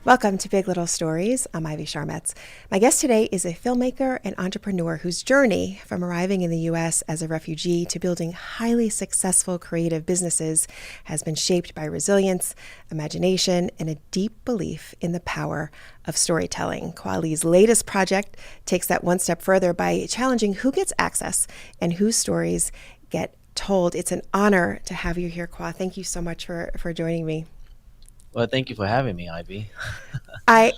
Welcome to Big Little Stories. I'm Ivy Sharmetz. My guest today is a filmmaker and entrepreneur whose journey from arriving in the U.S. as a refugee to building highly successful creative businesses has been shaped by resilience, imagination, and a deep belief in the power of storytelling. Khoa's latest project takes that one step further by challenging who gets access and whose stories get told. It's an honor to have you here, Khoa. Thank you so much for joining me. Well, thank you for having me, Ivy. I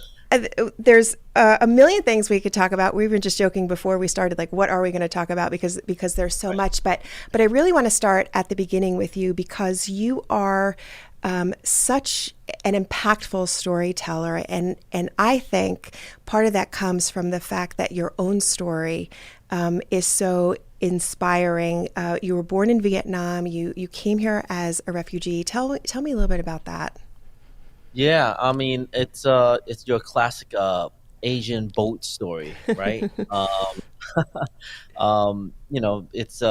there's a million things we could talk about. We were just joking before we started, like, what are we going to talk about? Because there's so Right. much. But I really want to start at the beginning with you because you are such an impactful storyteller, and I think part of that comes from the fact that your own story is so inspiring. You were born in Vietnam. You came here as a refugee. Tell me a little bit about that. Yeah, I mean it's your classic Asian boat story, right? It's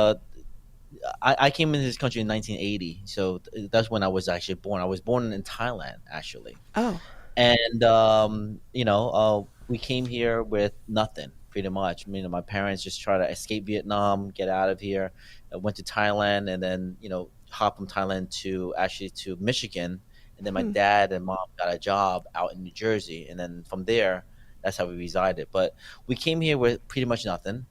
I came into this country in 1980, so that's when I was actually born. I was born in Thailand, actually, Oh. and we came here with nothing, pretty much. I mean, my parents just tried to escape Vietnam, get out of here. I went to Thailand, and then hop from Thailand to actually to Michigan, and then my Hmm. dad and mom got a job out in New Jersey, and then from there, that's how we resided. But we came here with pretty much nothing.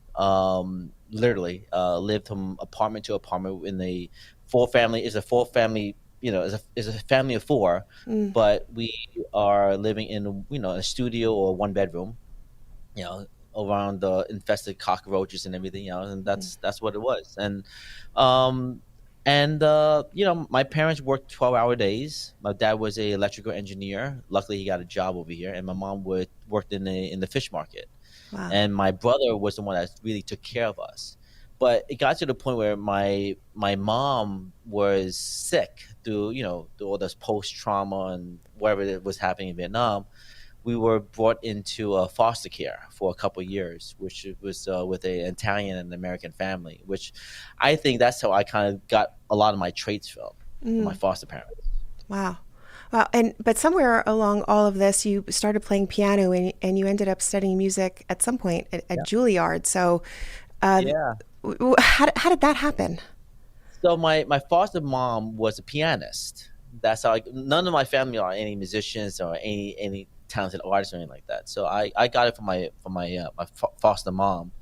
Literally, lived from apartment to apartment in a four family. Is a family of four, Mm. but we are living in a studio or one bedroom, you know, around the infested cockroaches and everything, and that's what it was. Um, my parents worked 12-hour days. My dad was a electrical engineer. Luckily, he got a job over here, and my mom worked in the fish market. Wow. And my brother was the one that really took care of us. But it got to the point where my mom was sick through all this post trauma and whatever that was happening in Vietnam. We were brought into foster care for a couple of years, which was with an Italian and American family. Which I think that's how I kind of got a lot of my traits from my Mm. foster parents. Wow. Wow. And but somewhere along all of this, you started playing piano and you ended up studying music at some point at Yeah. Juilliard. So, uh, Yeah. how did that happen? So my foster mom was a pianist. That's how none of my family are any musicians or any talented artists or anything like that. So I got it from my foster mom.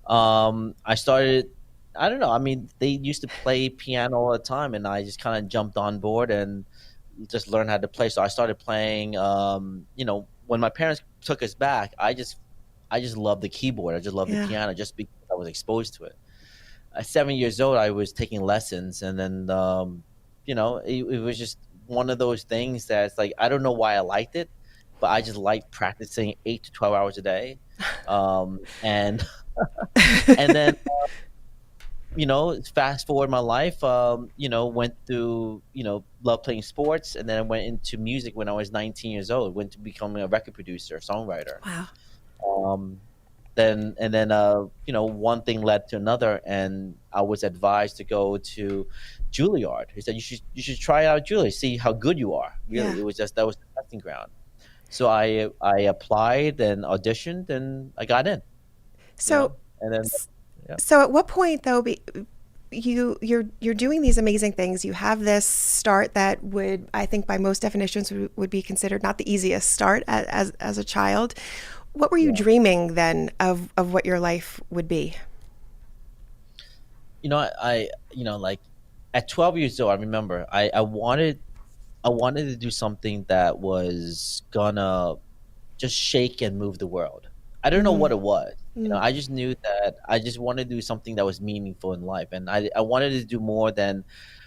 I started. I don't know. I mean, they used to play piano all the time, and I just kind of jumped on board and just learned how to play. So I started playing. When my parents took us back, I just loved the keyboard. I just loved the Yeah. piano, just because I was exposed to it. At 7 years old, I was taking lessons, and then it was just one of those things that's like I don't know why I liked it, but I just liked practicing 8 to 12 hours a day, and and then fast forward my life, went through love playing sports, and then I went into music when I was 19 years old. Went to becoming a record producer, songwriter. Wow. Um, then one thing led to another, and I was advised to go to Juilliard. He said you should try out Juilliard, see how good you are. Yeah. Really, it was just that was the testing ground. So I applied and auditioned, and I got in. You So, know, and then s- yeah, so at what point though, you're doing these amazing things. You have this start that would, I think, by most definitions, would be considered not the easiest start as a child. What were you yeah. dreaming then of what your life would be? Like at 12 years old, I remember I wanted to do something that was gonna just shake and move the world. I don't know Mm. what it was. Mm. I just knew that I just wanted to do something that was meaningful in life, and I wanted to do more than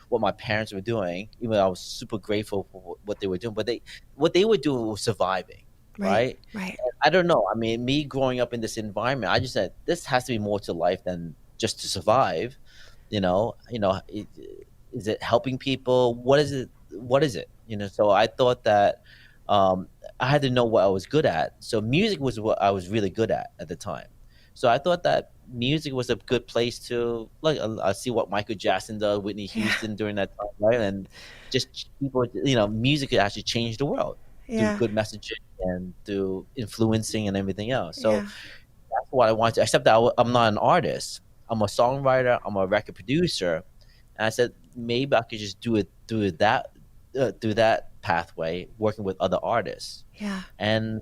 what my parents were doing. Even though I was super grateful for what they were doing, but what they were doing was surviving, Right. right? Right. And I don't know. I mean, me growing up in this environment, I just said this has to be more to life than just to survive. Is it helping people? What is it? What is it? So I thought that um, I had to know what I was good at. So music was what I was really good at the time. So I thought that music was a good place to like I see what Michael Jackson does, Whitney Yeah. Houston during that time, right? And just people, music could actually change the world. through Yeah. good messaging and through influencing and everything else. So Yeah. that's what I want to. Except that I'm not an artist. I'm a songwriter. I'm a record producer. And I said maybe I could just do it through that pathway, working with other artists. Yeah. And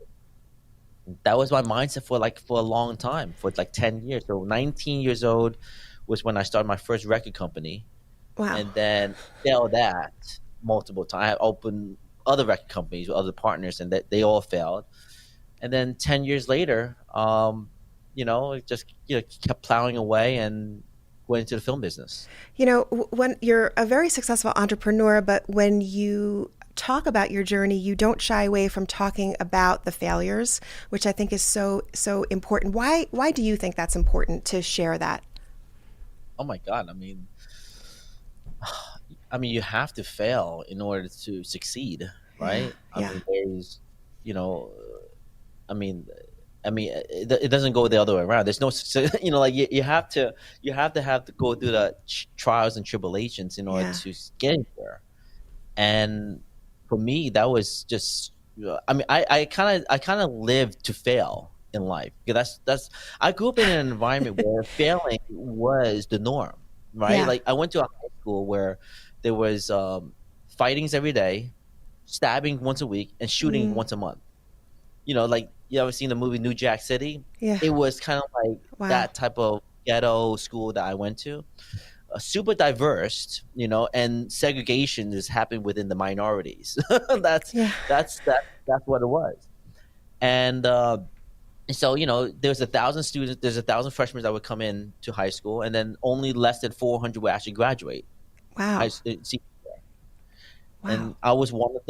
that was my mindset for a long time, for like 10 years. So 19 years old was when I started my first record company, Wow. and then failed that multiple times. I opened other record companies with other partners, and that they all failed. And then 10 years later, it just kept plowing away and went into the film business. When you're a very successful entrepreneur, but when you talk about your journey, you don't shy away from talking about the failures, which I think is so important. Why do you think that's important to share that? Oh my God! You have to fail in order to succeed, Yeah. right? Yeah. There's, you know, I mean, it doesn't go the other way around. There's no, like you have to go through the trials and tribulations in order Yeah. to get there. And for me, that was just, I kind of lived to fail in life, because that's I grew up in an environment where failing was the norm, right? Yeah. Like I went to a high school where there was fightings every day, stabbing once a week, and shooting Mm, once a month. Like you ever seen the movie New Jack City? yeah. It was kind of like Wow. that type of ghetto school that I went to. Super diverse, and segregation is happening within the minorities. that's Yeah. that's what it was. And so there's 1,000 students, there's 1,000 freshmen that would come in to high school, and then only less than 400 would actually graduate Wow. see. Wow. And I was one of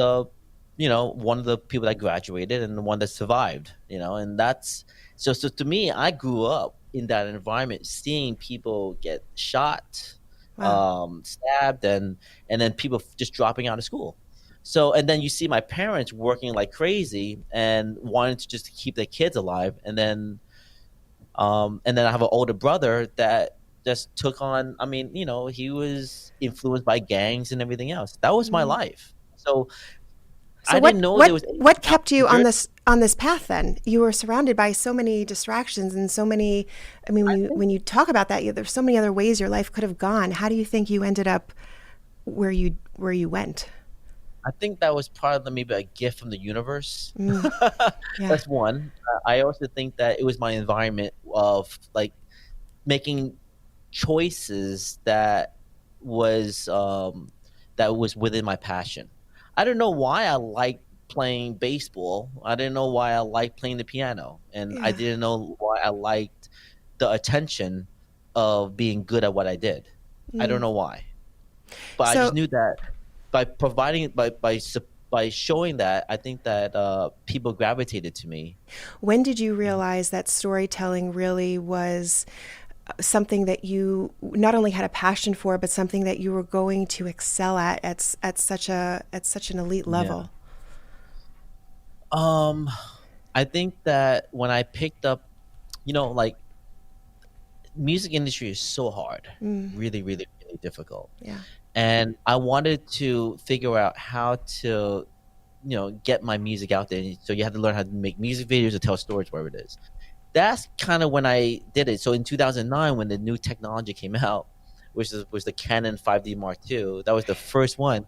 the people that graduated and the one that survived. And that's so to me, I grew up in that environment, seeing people get shot, Wow. stabbed, and then people just dropping out of school. So, and then you see my parents working like crazy and wanting to just keep their kids alive, and then I have an older brother that just took on. He was influenced by gangs and everything else. That was my Mm. life. So So I didn't know there was anything what out kept you there. on this path then? You were surrounded by so many distractions and so many. I mean, I when think you talk about that, there's so many other ways your life could have gone. How do you think you ended up where you went? I think that was probably maybe a gift from the universe. Mm, yeah. That's one. I also think that it was my environment of like making choices was um, that was within my passion. I don't know why I liked playing baseball. I didn't know why I liked playing the piano, and I Yeah. didn't know why I liked the attention of being good at what I did. I don't Mm. know why, but I just So knew that by providing by showing that, I think that people gravitated to me. when did you realize that storytelling really was something that you not only had a passion for, but something that you were going to excel at such an elite Yeah. level? Um, I think that when I picked up, like music industry is so hard, Mm, really, really, really difficult. yeah. And I wanted to figure out how to, get my music out there. So you have to learn how to make music videos or tell stories, wherever it is. That's kind of when I did it. So in 2009, when the new technology came out, which was the Canon 5D Mark II, that was the first one.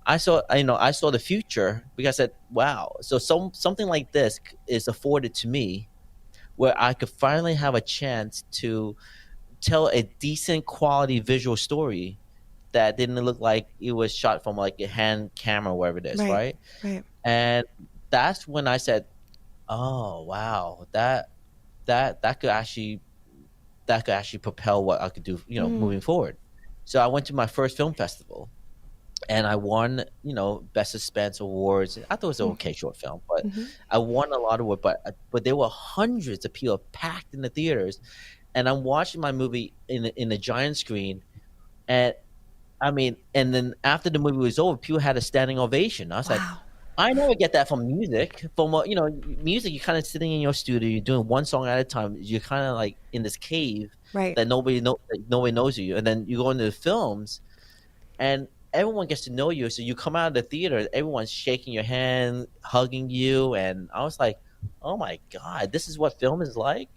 I saw the future, because I said, "Wow!" So something like this is afforded to me, where I could finally have a chance to tell a decent quality visual story that didn't look like it was shot from like a hand camera, wherever it is, Right. right? Right. And that's when I said, "Oh wow, that could actually propel what I could do, Mm, moving forward." So I went to my first film festival, and I won, Best Suspense awards. I thought it was an mm, okay short film, but mhm. I won a lot of awards. But there were hundreds of people packed in the theaters, and I'm watching my movie in a giant screen, and and then after the movie was over, people had a standing ovation. I was like, Wow. I never get that from music. From music, you're kind of sitting in your studio, you're doing one song at a time. You're kind of like in this cave Right. that nobody knows you, and then you go into the films, and everyone gets to know you. So you come out of the theater, everyone's shaking your hand, hugging you, and I was like, "Oh my god, this is what film is like."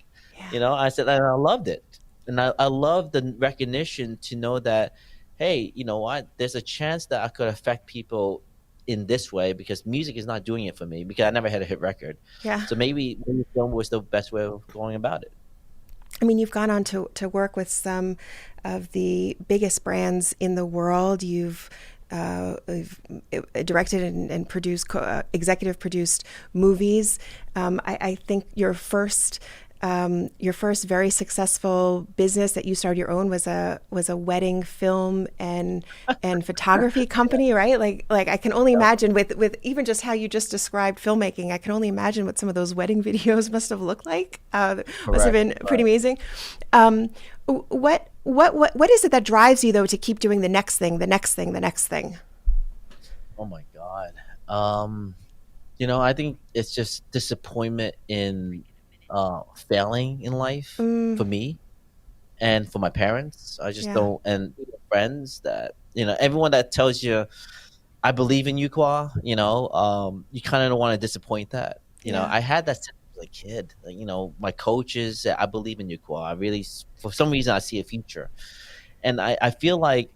Yeah. I said, and I loved it, and I love the recognition to know that, hey, you know what? There's a chance that I could affect people in this way because music is not doing it for me because I never had a hit record. Yeah. So maybe film was the best way of going about it. I mean, you've gone on to work with some of the biggest brands in the world. You've directed and produced, executive produced movies. I think your first very successful business that you started your own was a wedding film and photography company, right? Like I can only imagine with even just how you just described filmmaking. I can only imagine what some of those wedding videos must have looked like. Must have Correct. been pretty amazing. What is it that drives you though to keep doing the next thing, the next thing, the next thing? Oh my god. I think it's just disappointment in failing in life Mm, for me and for my parents. I just yeah, don't, and friends that everyone that tells you I believe in you, Khoa. You kind of don't want to disappoint that. yeah, I had that since I was a kid. Like, my coaches said, I believe in you, Khoa. I really, for some reason, I see a future, and I feel like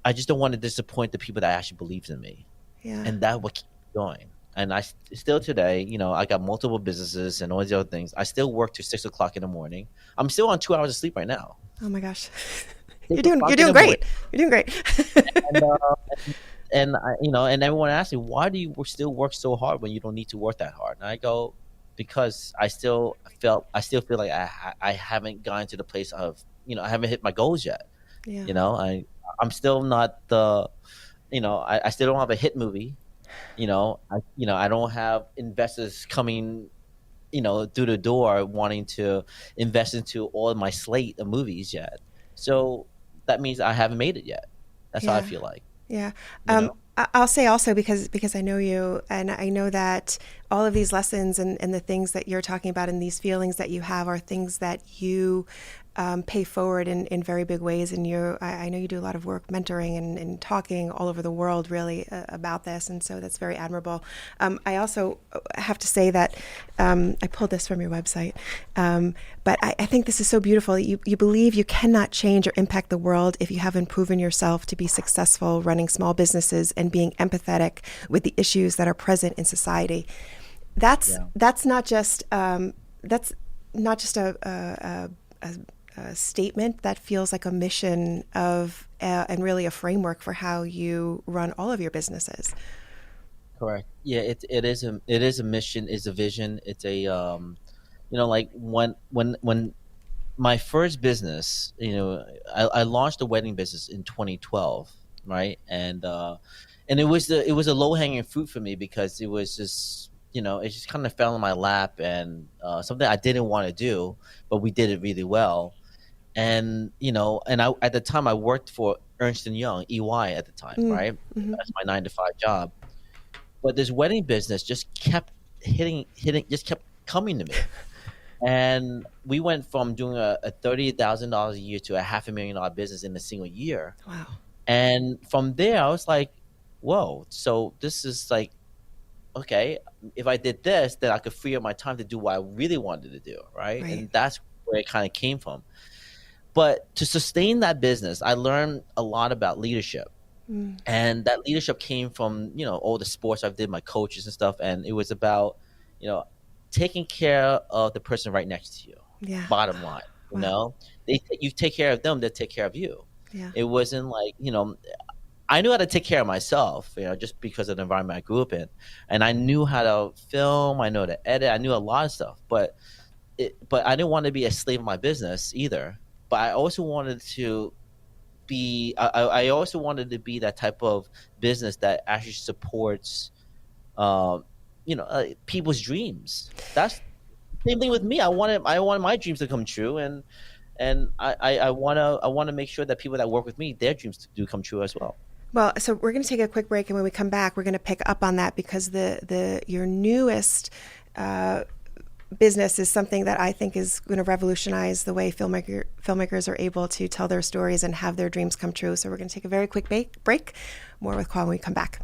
I just don't want to disappoint the people that actually believes in me, yeah. and that what keeps me going. And still today, I got multiple businesses and all these other things. I still work till 6 o'clock in the morning. I'm still on 2 hours of sleep right now. Oh my gosh, Six you're o'clock in doing the morning, great. You're doing great. and and everyone asks me, why do you still work so hard when you don't need to work that hard? And I go, because I still feel like I haven't gotten to the place of I haven't hit my goals yet. Yeah, I'm still not the I still don't have a hit movie. I don't have investors coming through the door wanting to invest into all of my slate of movies yet. So that means I haven't made it yet. That's how I yeah. feel like. Yeah. You know. I'll say also because I know you and I know that all of these lessons and the things that you're talking about and these feelings that you have are things that you pay forward in very big ways. And I know you do a lot of work mentoring and talking all over the world really about this. And so that's very admirable. I also have to say that I pulled this from your website, but I think this is so beautiful. You believe you cannot change or impact the world if you haven't proven yourself to be successful running small businesses and being empathetic with the issues that are present in society. Yeah. That's not just that's not just a statement. That feels like a mission of and really a framework for how you run all of your businesses. Correct. Yeah. It is a mission. It's a vision. It's a like when my first business, I launched a wedding business in 2012, right? And it was a low hanging fruit for me because it was just it just kind of fell in my lap and something I didn't want to do, but we did it really well. And I at the time I worked for Ernst and Young, EY at the time, Mm, right? hmm. That's my 9 to 5 job. But this wedding business just kept hitting, just kept coming to me. And we went from doing a $30,000 a year to a $500,000 business in a single year. Wow. And from there, I was like, whoa, so this is like, okay, if I did this, then I could free up my time to do what I really wanted to do, right? Right. And that's where it kind of came from. But to sustain that business, I learned a lot about leadership. Mm, And that leadership came from, all the sports I've did, my coaches and stuff. And it was about, you know, taking care of the person right next to you. yeah. Bottom line, Wow. you take care of them, they take care of you. Yeah. It wasn't like, I knew how to take care of myself, just because of the environment I grew up in, and I knew how to film, I know how to edit, I knew a lot of stuff, but I didn't want to be a slave of my business either. But I also wanted to I also wanted to be that type of business that actually supports, um, people's dreams. That's the same thing with me. I want my dreams to come true, and I wanna make sure that people that work with me, their dreams do come true as well. Well, so we're going to take a quick break, and when we come back, we're going to pick up on that because the your newest uh, business is something that I think is going to revolutionize the way filmmakers are able to tell their stories and have their dreams come true. So we're going to take a very quick break. More with Khoa when we come back.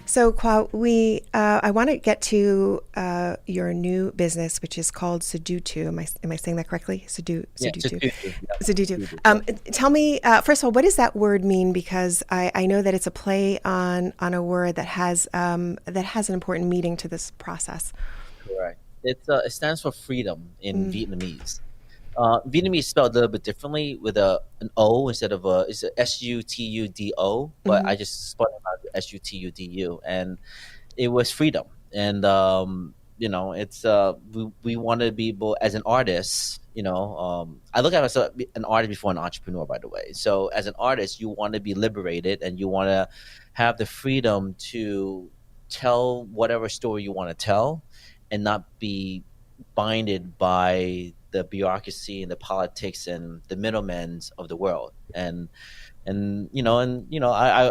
So, Khoa, I want to get to your new business, which is called Sutudu. Am I saying that correctly? Yeah, Sutudu. Sutudu. Yeah, Sutudu. Sutudu, yeah. Tell me, first of all, what does that word mean? Because I know that it's a play on a word that has an important meaning to this process. Correct. It stands for freedom in Vietnamese. Vietnamese is spelled a little bit differently with an O instead of it's a Sutudo, but Mm-hmm. I just spelled it out Sutudu, and it was freedom. And it's we want to be able as an artist. I look at myself an artist before an entrepreneur, by the way. So as an artist, you want to be liberated, and you want to have the freedom to tell whatever story you want to tell, and not be binded by the bureaucracy and the politics and the middlemen of the world. I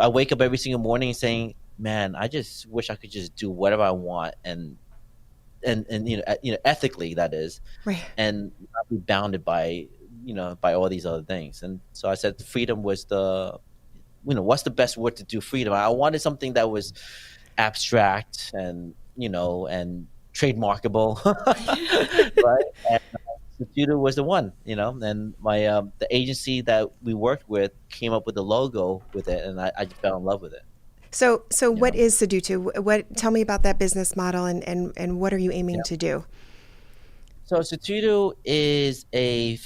wake up every single morning saying, man, I just wish I could just do whatever I want, and ethically, that is, Right. and not be bounded by by all these other things. And so I said freedom was what's the best word to do freedom. I wanted something that was abstract and trademarkable, right? And Sutudu was the one, and my the agency that we worked with came up with the logo with it, and I just fell in love with it. So you what know is Sutudu? Tell me about that business model, and what are you aiming yeah. to do? So Sutudu is an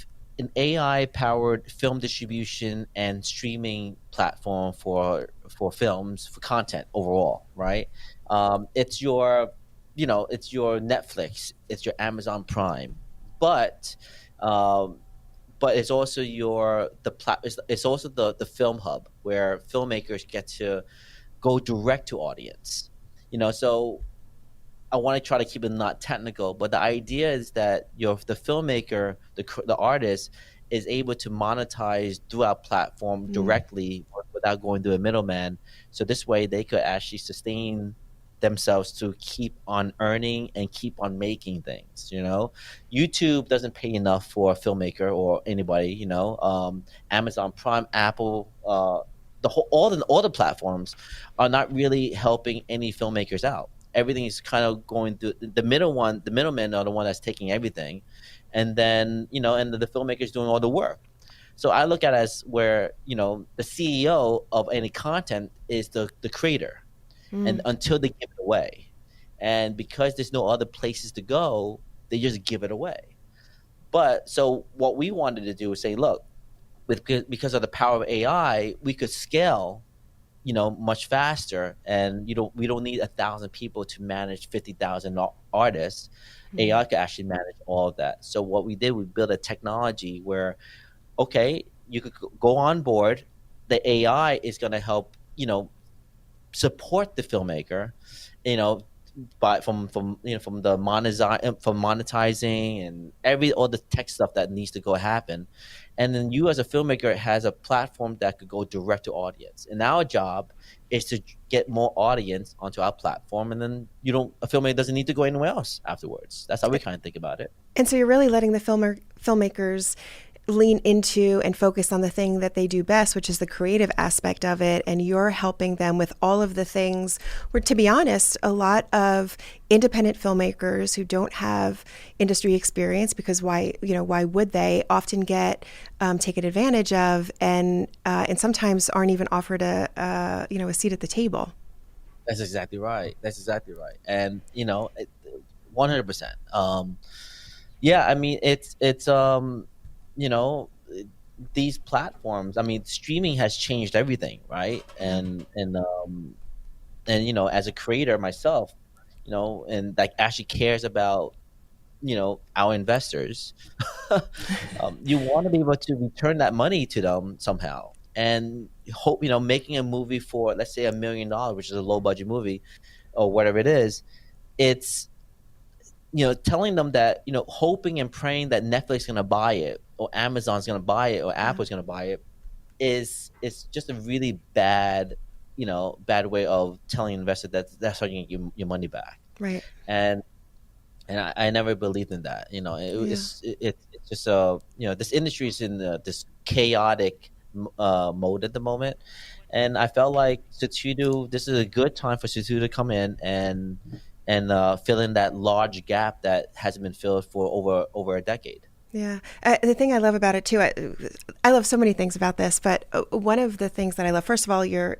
AI powered film distribution and streaming platform for films, for content overall, right? It's your it's your Netflix, it's your Amazon Prime, but um, it's also it's also the film hub where filmmakers get to go direct to audience. So I want to try to keep it not technical, but the idea is that the filmmaker, the artist, is able to monetize through our platform Mm. directly without going through a middleman. So this way, they could actually sustain themselves to keep on earning and keep on making things. YouTube doesn't pay enough for a filmmaker or anybody. Amazon Prime, Apple, all the platforms are not really helping any filmmakers out. Everything is kind of going through the middlemen are the one that's taking everything, and then and the filmmakers doing all the work. So I look at it as where the CEO of any content is the creator, and Mm. until they give it away, and because there's no other places to go, they just give it away. But so what we wanted to do is say, look, because of the power of AI, we could scale much faster, and we don't need 1,000 people to manage 50,000 artists. Mm. AI could actually manage all of that. So what we did, we built a technology where, okay, you could go on board. The AI is going to help support the filmmaker, you know but from the from monetizing and all the tech stuff that needs to go happen. And then you as a filmmaker has a platform that could go direct to audience, and our job is to get more audience onto our platform, and then a filmmaker doesn't need to go anywhere else afterwards. That's how we kind of think about it. And so you're really letting the filmmakers lean into and focus on the thing that they do best, which is the creative aspect of it. And you're helping them with all of the things where, to be honest, a lot of independent filmmakers who don't have industry experience, because why would they, often get taken advantage of, and sometimes aren't even offered a seat at the table. That's exactly right. That's exactly right. And 100%. Yeah, I mean, it's you know these platforms, I mean, streaming has changed everything, right? Yeah. And as a creator myself, and like actually cares about our investors, you want to be able to return that money to them somehow, and hope making a movie for, let's say, $1 million, which is a low budget movie, or whatever it is, it's, telling them that, hoping and praying that Netflix is going to buy it, or Amazon's going to buy it, or Yeah. Apple's going to buy it, is just a really bad, bad way of telling investors that that's how you get your money back. Right. And I never believed in that. Yeah. It's just this industry is in this chaotic mode at the moment, and I felt like Sutudu. This is a good time for Sutudu to come in and fill in that large gap that hasn't been filled for over a decade. Yeah. The thing I love about it too, I love so many things about this, but one of the things that I love, first of all, you're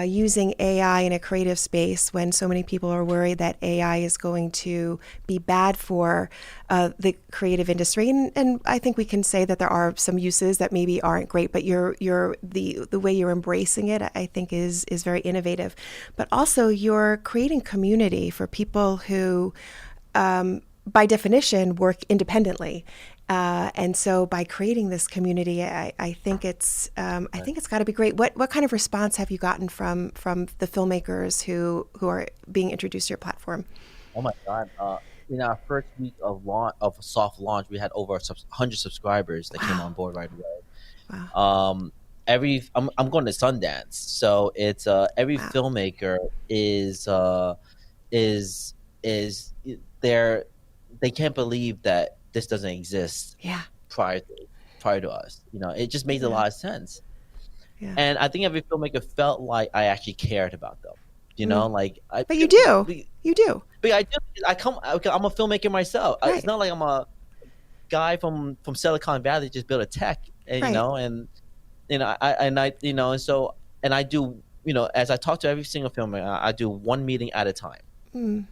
using AI in a creative space when so many people are worried that AI is going to be bad for the creative industry, and I think we can say that there are some uses that maybe aren't great, but the way you're embracing it, I think is very innovative. But also, you're creating community for people who, by definition, work independently. And so by creating this community, I think it's got to be great. What kind of response have you gotten from the filmmakers who are being introduced to your platform? Oh my God! In our first week of soft launch, we had over 100 subscribers that came on board right away. Wow. I'm going to Sundance, so it's every filmmaker is there. They can't believe that this doesn't exist. Yeah. Prior to us, it just made a lot of sense. Yeah. And I think every filmmaker felt like I actually cared about them. But you do. You do. But I do. I'm a filmmaker myself. Right. It's not like I'm a guy from Silicon Valley that just built a tech, and and I do. As I talk to every single filmmaker, I do one meeting at a time.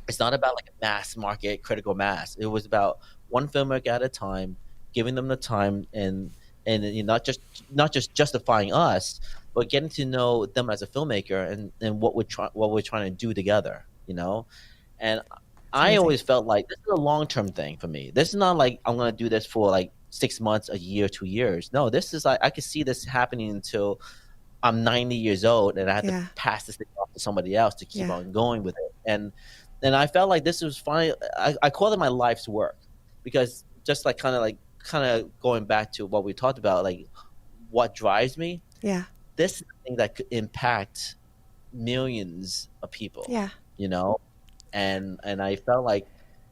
It's not about like a mass market, critical mass. It was about one filmmaker at a time, giving them the time and not just justifying us, but getting to know them as a filmmaker and what we're trying to do together. And I always felt like this is a long-term thing for me. This is not like I'm going to do this for like 6 months, a year, 2 years. No, this is like I could see this happening until I'm 90 years old and I have to pass this thing off to somebody else to keep on going with it. And I felt like this was finally, I call it my life's work, because just like kind of going back to what we talked about, like what drives me. Yeah. This is the thing that could impact millions of people. Yeah. And I felt like,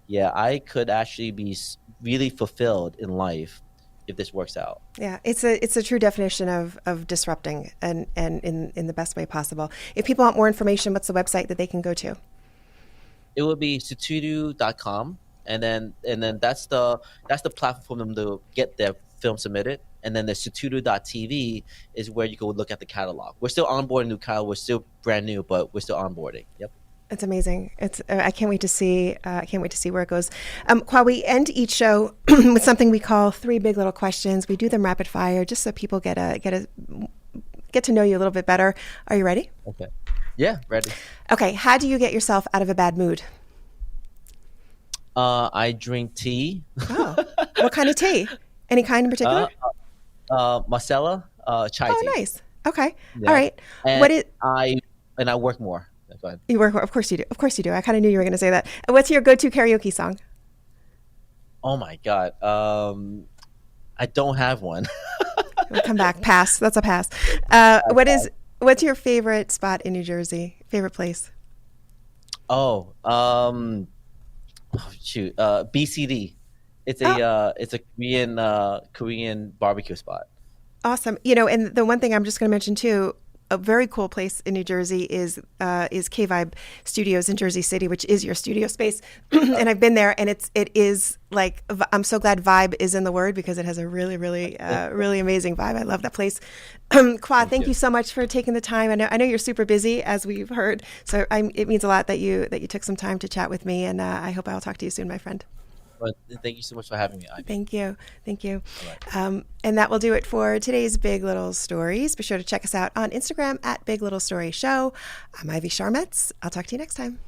I could actually be really fulfilled in life if this works out. Yeah, it's a true definition of disrupting and in the best way possible. If people want more information, what's the website that they can go to? It would be sutudu.com, and then that's the platform for them to get their film submitted. And then the sutudu.tv is where you go look at the catalog. We're still onboarding new catalog. We're still brand new, but we're still onboarding. Yep. It's amazing. I can't wait to see. I can't wait to see where it goes. Khoa, we end each show with something we call 3 big little questions. We do them rapid fire, just so people get to know you a little bit better. Are you ready? Okay. Yeah, ready. Okay. How do you get yourself out of a bad mood? I drink tea. Oh, what kind of tea? Any kind in particular? Masala, chai tea. Oh, nice. Okay. Yeah. All right. And I work more. Go ahead. You work more. Of course you do. Of course you do. I kind of knew you were going to say that. What's your go-to karaoke song? Oh my God. I don't have one. We'll come back. Pass. That's a pass. What's your favorite spot in New Jersey? Favorite place? Shoot. BCD. It's a Korean barbecue spot. Awesome. And the one thing I'm just going to mention too, a very cool place in New Jersey is K-Vibe Studios in Jersey City, which is your studio space. And I've been there, and it is like, I'm so glad vibe is in the word, because it has a really, really, really amazing vibe. I love that place. Khoa, thank you so much for taking the time. I know you're super busy, as we've heard, so it means a lot that you took some time to chat with me, and I hope I'll talk to you soon, my friend. Well, thank you so much for having me, Ivy. Thank you. Right. And that will do it for today's Big Little Stories. Be sure to check us out on Instagram at Big Little Story Show. I'm Ivy Sharmetz. I'll talk to you next time.